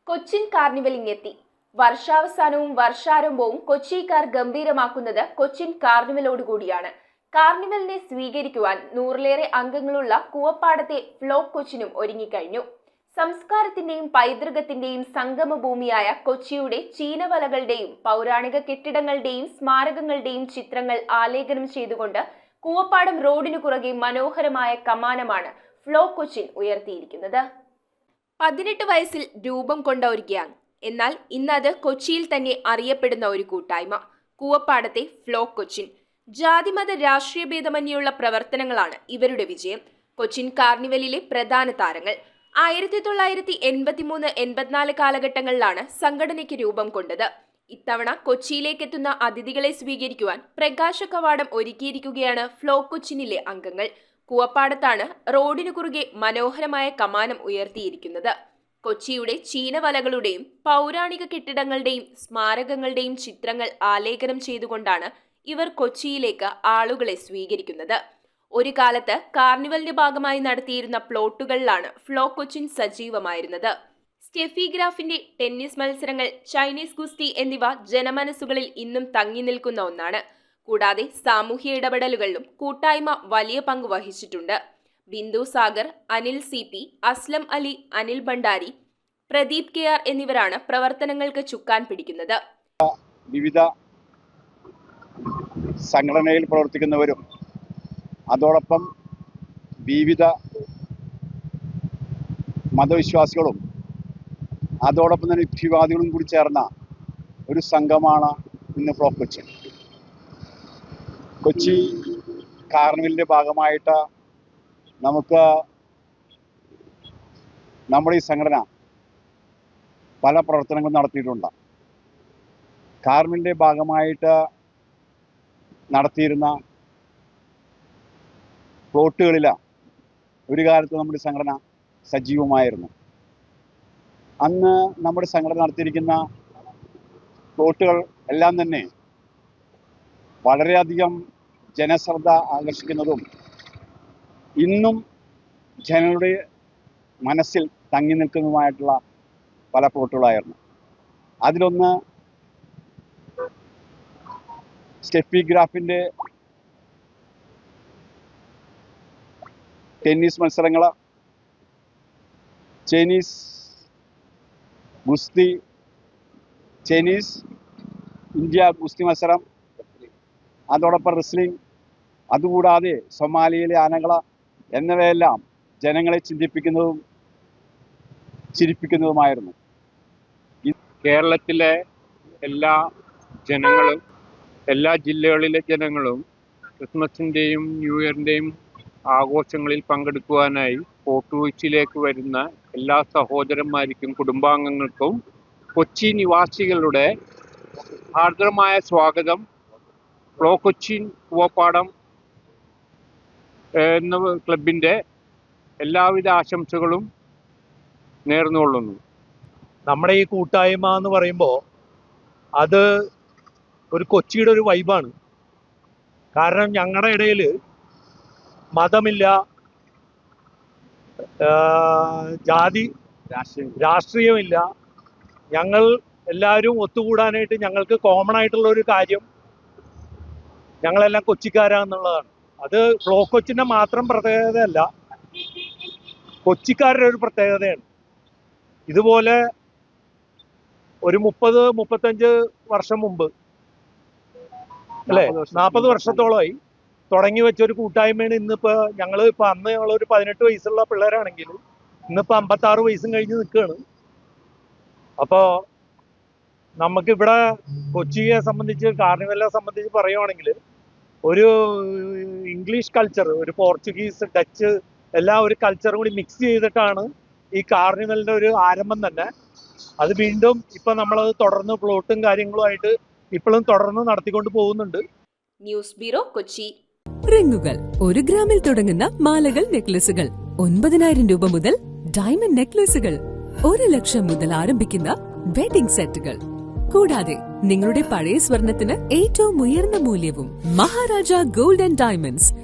Cochin carnival ഇങ്ങെത്തി. വർഷാവസാനവും വർഷാരംഭവും കൊച്ചിക്കാർ ഗംഭീരമാക്കുന്നത് Cochin കാർണിവലോടുകൂടിയാണ്. കാർണിവലിനെ സ്വീകരിക്കുവാൻ 100-ലേറെ അംഗങ്ങളുള്ള കൂവപ്പാടത്തെ flock കൊച്ചിനും ഒരുങ്ങിക്കഴിഞ്ഞു. സംസ്കാരത്തിന്റെയും പൈതൃകത്തിന്റെയും സംഗമഭൂമിയായ കൊച്ചിയുടെ ചീനവലകളുടെയും പൗരാണിക കെട്ടിടങ്ങളുടെയും സ്മാരകങ്ങളുടെയും ചിത്രങ്ങൾ ആലേഖനം ചെയ്തുകൊണ്ട് കൂവപ്പാടം റോഡിനു കുറുകെ മനോഹരമായ കമാനമാണ് ഫ്ലോക്ക് കൊച്ചിൻ ഉയർത്തിയിരിക്കുന്നത്. 18 വയസ്സിൽ രൂപം കൊണ്ട ഒരു ഗ്യാങ്. എന്നാൽ ഇന്നത് കൊച്ചിയിൽ തന്നെ അറിയപ്പെടുന്ന ഒരു കൂട്ടായ്മ, കൂവപ്പാടത്തെ ഫ്ലോക്ക് കൊച്ചിൻ. ജാതിമത രാഷ്ട്രീയ ഭേദമന്യുള്ള പ്രവർത്തനങ്ങളാണ് ഇവരുടെ വിജയം. കൊച്ചിൻ കാർണിവലിലെ പ്രധാന താരങ്ങൾ. 1983-84 കാലഘട്ടങ്ങളിലാണ് സംഘടനയ്ക്ക് രൂപം കൊണ്ടത്. ഇത്തവണ കൊച്ചിയിലേക്കെത്തുന്ന അതിഥികളെ സ്വീകരിക്കുവാൻ പ്രകാശ കവാടം ഒരുക്കിയിരിക്കുകയാണ് ഫ്ലോക്ക് കൊച്ചിനിലെ അംഗങ്ങൾ. കൂവപ്പാടത്താണ് റോഡിനു കുറുകെ മനോഹരമായ കമാനം ഉയർത്തിയിരിക്കുന്നത്. കൊച്ചിയുടെ ചീനവലകളുടെയും പൗരാണിക കെട്ടിടങ്ങളുടെയും സ്മാരകങ്ങളുടെയും ചിത്രങ്ങൾ ആലേഖനം ചെയ്തുകൊണ്ടാണ് ഇവർ കൊച്ചിയിലേക്ക് ആളുകളെ സ്വീകരിക്കുന്നത്. ഒരു കാലത്ത് കാർണിവലിന്റെ ഭാഗമായി നടത്തിയിരുന്ന പ്ലോട്ടുകളിലാണ് ഫ്ലോക്ക് കൊച്ചിൻ സജീവമായിരുന്നത്. സ്റ്റെഫി ഗ്രാഫിന്റെ ടെന്നീസ് മത്സരങ്ങൾ, ചൈനീസ് ഗുസ്തി എന്നിവ ജനമനസ്സുകളിൽ ഇന്നും തങ്ങി നിൽക്കുന്ന ഒന്നാണ്. കൂടാതെ സാമൂഹ്യ ഇടപെടലുകളിലും കൂട്ടായ്മ വലിയ പങ്ക് വഹിച്ചിട്ടുണ്ട്. ബിന്ദു സാഗർ, അനിൽ CP, അസ്ലം അലി, അനിൽ ഭണ്ഡാരി, പ്രദീപ് KR എന്നിവരാണ് പ്രവർത്തനങ്ങൾക്ക് ചുക്കാൻ പിടിക്കുന്നത്. വിവിധ സംഘടനയിൽ പ്രവർത്തിക്കുന്നവരും അതോടൊപ്പം വിവിധ മതവിശ്വാസികളും അതോടൊപ്പം തന്നെ യുക്തിവാദികളും കൂടി ചേർന്ന ഒരു സംഘമാണ് ഇന്ന് ഫ്ലോക്ക് കൊച്ചിൻ. കൊച്ചി കാർണിവലിൻ്റെ ഭാഗമായിട്ട് നമുക്ക് നമ്മുടെ ഈ സംഘടന പല പ്രവർത്തനങ്ങളും നടത്തിയിട്ടുണ്ട്. കാർണിവലിൻ്റെ ഭാഗമായിട്ട് നടത്തിയിരുന്ന പ്ലോട്ടുകളിൽ ഒരു കാലത്ത് നമ്മുടെ സംഘടന സജീവമായിരുന്നു. അന്ന് നമ്മുടെ സംഘടന നടത്തിയിരിക്കുന്ന പ്ലോട്ടുകൾ എല്ലാം തന്നെ വളരെയധികം ജനശ്രദ്ധ ആകർഷിക്കുന്നതും ഇന്നും ജനങ്ങളുടെ മനസ്സിൽ തങ്ങി നിൽക്കുന്നതുമായിട്ടുള്ള പല പ്ലോട്ടുകളായിരുന്നു. അതിലൊന്ന് സ്റ്റെഫി ഗ്രാഫിൻ്റെ ടെന്നീസ് മത്സരങ്ങൾ, ചൈനീസ് ഗുസ്തി, ചൈനീസ് ഇന്ത്യ ഗുസ്തി മത്സരം, അതോടൊപ്പം റെസ്ലിംഗ്, അതുകൂടാതെ സൊമാലിയയിലെ ആനകൾ എന്നിവയെല്ലാം ജനങ്ങളെ ചിന്തിപ്പിക്കുന്നതും ചിരിപ്പിക്കുന്നതുമായിരുന്നു. കേരളത്തിലെ എല്ലാ ജനങ്ങളും, എല്ലാ ജില്ലകളിലെ ജനങ്ങളും ക്രിസ്മസിൻ്റെയും ന്യൂ ഇയറിൻ്റെയും ആഘോഷങ്ങളിൽ പങ്കെടുക്കുവാനായി ഫോർട്ട് കൊച്ചിയിലേക്ക് വരുന്ന എല്ലാ സഹോദരന്മാർക്കും കുടുംബാംഗങ്ങൾക്കും കൊച്ചി നിവാസികളുടെ ആർദ്രമായ സ്വാഗതം ഫ്ലോക്ക് കൊച്ചിൻ കൂവപ്പാടം എന്ന ക്ലബിൻ്റെ എല്ലാവിധ ആശംസകളും നേർന്നുകൊള്ളുന്നു. നമ്മുടെ ഈ കൂട്ടായ്മ എന്ന് പറയുമ്പോൾ അത് ഒരു കൊച്ചിയുടെ ഒരു വൈബാണ്. കാരണം ഞങ്ങളുടെ ഇടയിൽ മതമില്ല, ജാതി രാഷ്ട്രീയമില്ല. ഞങ്ങൾ എല്ലാവരും ഒത്തുകൂടാനായിട്ട് ഞങ്ങൾക്ക് കോമൺ ആയിട്ടുള്ള ഒരു കാര്യം ഞങ്ങളെല്ലാം കൊച്ചിക്കാരാന്നുള്ളതാണ്. അത് ഫ്ലോക്ക് കൊച്ചിൻ്റെ മാത്രം പ്രത്യേകതയല്ല, കൊച്ചിക്കാരുടെ ഒരു പ്രത്യേകതയാണ്. ഇതുപോലെ ഒരു 30-35 വർഷം മുമ്പ് അല്ലേ, 40 വർഷത്തോളമായി തുടങ്ങി വെച്ച ഒരു കൂട്ടായ്മയാണ്. അന്ന് ഞങ്ങളൊരു 18 വയസ്സുള്ള പിള്ളേരാണെങ്കിൽ ഇന്നിപ്പോൾ 56 വയസ്സും കഴിഞ്ഞ് നിൽക്കുകയാണ്. അപ്പോൾ നമുക്കിവിടെ കൊച്ചിയെ സംബന്ധിച്ച്, കാർണിവലിനെ സംബന്ധിച്ച് പറയുവാണെങ്കിൽ ഒരു ഇംഗ്ലീഷ് കൾച്ചർ, ഒരു പോർച്ചുഗീസ്, ഡച്ച് എല്ലാം ഒരു കൾച്ചറും കൂടി മിക്സ് ചെയ്തിട്ടാണ് ഈ കാർണിവലിൻ്റെ ഒരു ആരംഭം തന്നെ. അത് വീണ്ടും ഇപ്പം നമ്മളത് തുടർന്ന് പ്ലോട്ടും കാര്യങ്ങളുമായിട്ട് ഇപ്പോഴും തുടർന്ന് നടത്തിക്കൊണ്ട് പോകുന്നുണ്ട്. News bureau, Kochi. റിങ്ങുകൾ 1 ഗ്രാമിൽ തുടങ്ങുന്ന മാലകൾ, നെക്ലസുകൾ 9,000 രൂപ മുതൽ ഡയമണ്ട് നെക്ലസുകൾ 1 ലക്ഷം മുതൽ ആരംഭിക്കുന്ന വെഡിംഗ് സെറ്റുകൾ. കൂടാതെ നിങ്ങളുടെ പഴയ സ്വർണത്തിന് ഏറ്റവും ഉയർന്ന മൂല്യവും. Maharaja gold and diamonds.